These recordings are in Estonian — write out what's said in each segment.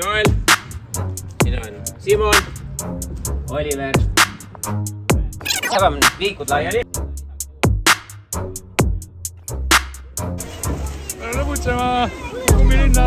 Joel, siin on Simon, Oliver. Jagame nüüd viikud laiali. Lõbutsema, kummilinna.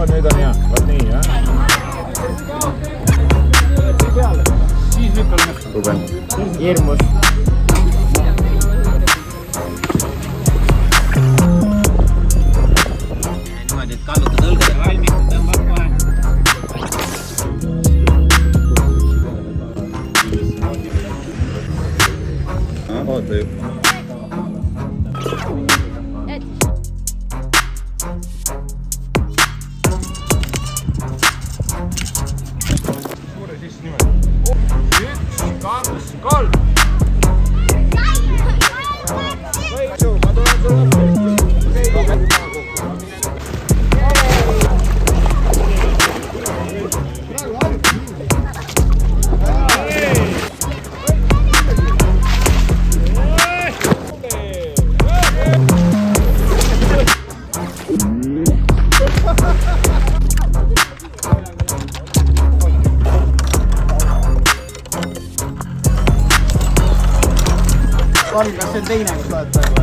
Nüüd on hea, vaat nii, jah? Siis lükkame. Ruben. Hirmus. Niimoodi, et kallutad õlgade valmis, tõmbab kohe. Oota ju. Kolm! Ma tulen sulle. Kas see on teine, kus tahad praegu?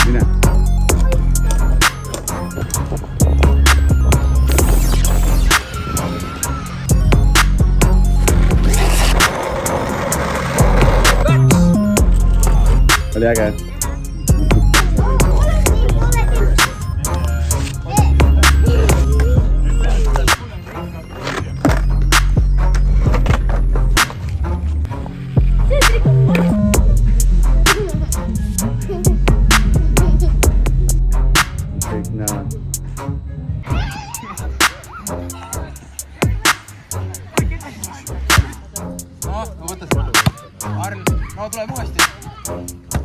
Mine. Oli äge. No võta seda. Arn, no tuleb uuesti.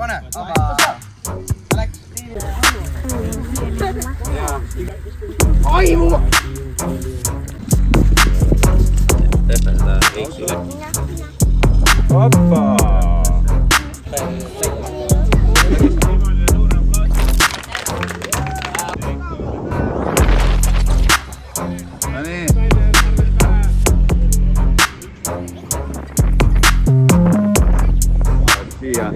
Pane. Läks. Aimu! Tõsta seda veiksi üle. Hoppa! No nii. Siia.